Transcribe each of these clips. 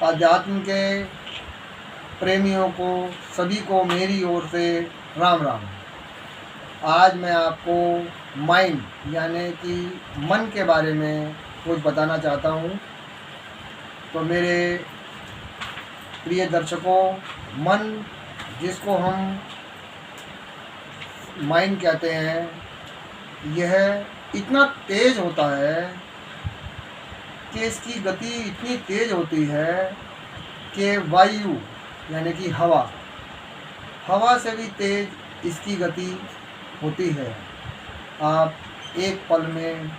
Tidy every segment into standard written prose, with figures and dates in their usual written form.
अध्यात्म के प्रेमियों को सभी को मेरी ओर से राम राम। आज मैं आपको माइंड यानी कि मन के बारे में कुछ बताना चाहता हूँ। तो मेरे प्रिय दर्शकों, मन जिसको हम माइंड कहते हैं, यह इतना तेज होता है कि इसकी गति इतनी तेज होती है कि वायु यानी कि हवा से भी तेज इसकी गति होती है। आप एक पल में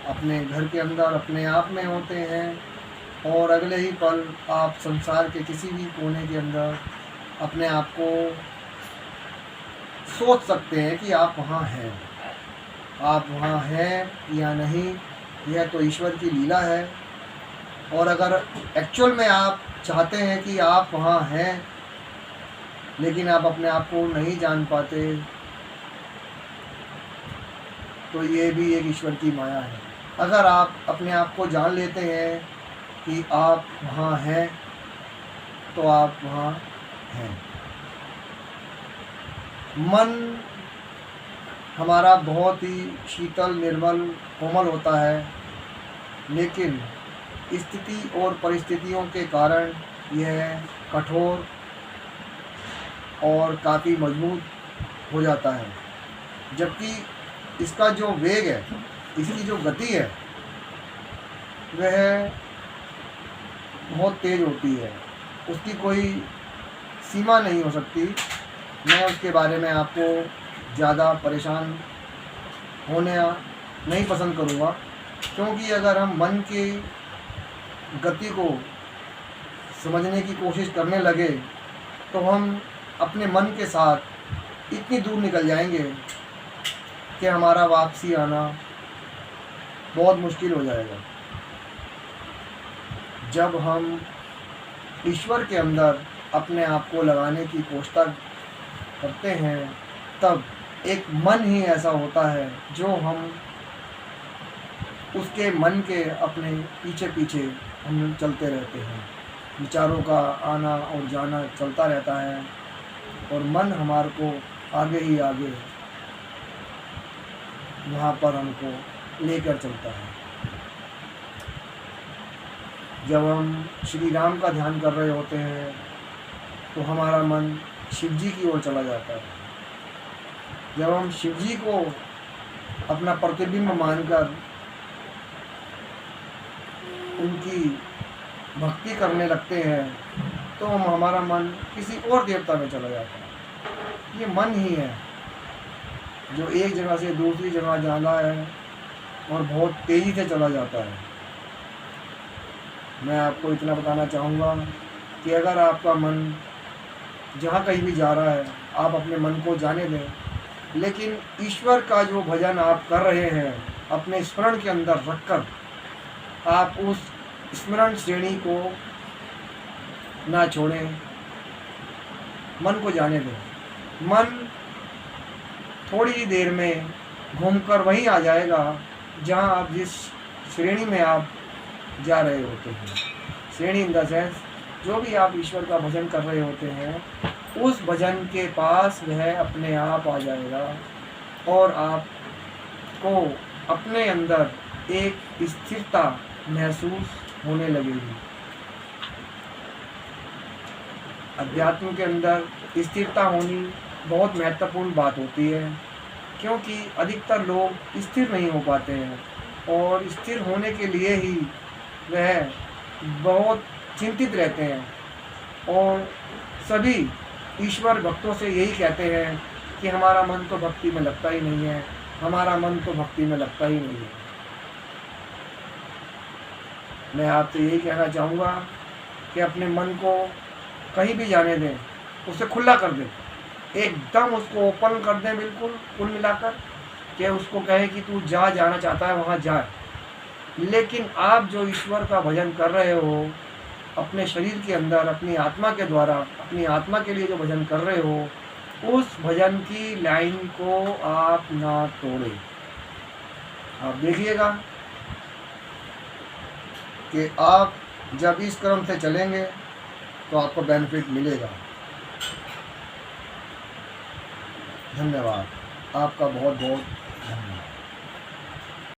अपने घर के अंदर अपने आप में होते हैं और अगले ही पल आप संसार के किसी भी कोने के अंदर अपने आप को सोच सकते हैं कि आप वहाँ हैं। आप वहाँ हैं या नहीं, यह तो ईश्वर की लीला है। और अगर एक्चुअल में आप चाहते हैं कि आप वहाँ हैं लेकिन आप अपने आप को नहीं जान पाते, तो ये भी एक ईश्वर की माया है। अगर आप अपने आप को जान लेते हैं कि आप वहाँ हैं, तो आप वहाँ हैं। मन हमारा बहुत ही शीतल, निर्मल, कोमल होता है, लेकिन स्थिति और परिस्थितियों के कारण यह कठोर और काफ़ी मजबूत हो जाता है। जबकि इसका जो वेग है, इसकी जो गति है, वह बहुत तेज होती है। उसकी कोई सीमा नहीं हो सकती। मैं उसके बारे में आपको ज़्यादा परेशान होने नहीं पसंद करूँगा, क्योंकि अगर हम मन की गति को समझने की कोशिश करने लगे तो हम अपने मन के साथ इतनी दूर निकल जाएंगे कि हमारा वापसी आना बहुत मुश्किल हो जाएगा। जब हम ईश्वर के अंदर अपने आप को लगाने की कोशिश करते हैं, तब एक मन ही ऐसा होता है जो हम उसके मन के अपने पीछे पीछे हम चलते रहते हैं। विचारों का आना और जाना चलता रहता है और मन हमारे को आगे ही आगे वहाँ पर हमको लेकर चलता है। जब हम श्री राम का ध्यान कर रहे होते हैं तो हमारा मन शिव जी की ओर चला जाता है। जब हम शिव जी को अपना प्रतिबिंब मानकर उनकी भक्ति करने लगते हैं तो हमारा मन किसी और देवता में चला जाता है। ये मन ही है जो एक जगह से दूसरी जगह जाना है और बहुत तेज़ी से चला जाता है। मैं आपको इतना बताना चाहूँगा कि अगर आपका मन जहाँ कहीं भी जा रहा है, आप अपने मन को जाने दें, लेकिन ईश्वर का जो भजन आप कर रहे हैं अपने स्मरण के अंदर रखकर आप उस स्मरण श्रेणी को ना छोड़ें, मन को जाने दें। मन थोड़ी ही देर में घूमकर वहीं आ जाएगा जहां आप जिस श्रेणी में आप जा रहे होते हैं। श्रेणी इन द सेंस, जो भी आप ईश्वर का भजन कर रहे होते हैं, उस भजन के पास वह अपने आप आ जाएगा और आपको अपने अंदर एक स्थिरता महसूस होने लगेगी। अध्यात्म के अंदर स्थिरता होनी बहुत महत्वपूर्ण बात होती है, क्योंकि अधिकतर लोग स्थिर नहीं हो पाते हैं और स्थिर होने के लिए ही वह बहुत चिंतित रहते हैं। और सभी ईश्वर भक्तों से यही कहते हैं कि हमारा मन तो भक्ति में लगता ही नहीं है, हमारा मन तो भक्ति में लगता ही नहीं है। मैं आपसे यही कहना चाहूँगा कि अपने मन को कहीं भी जाने दें, उसे खुला कर दें, एकदम उसको ओपन कर दें, बिल्कुल कुल मिलाकर, कि उसको कहे कि तू जाना चाहता है वहाँ जा। लेकिन आप जो ईश्वर का भजन कर रहे हो अपने शरीर के अंदर, अपनी आत्मा के द्वारा, अपनी आत्मा के लिए जो भजन कर रहे हो, उस भजन की लाइन को आप ना तोड़ें। आप देखिएगा कि आप जब इस क्रम से चलेंगे तो आपको बेनिफिट मिलेगा। धन्यवाद, आपका बहुत बहुत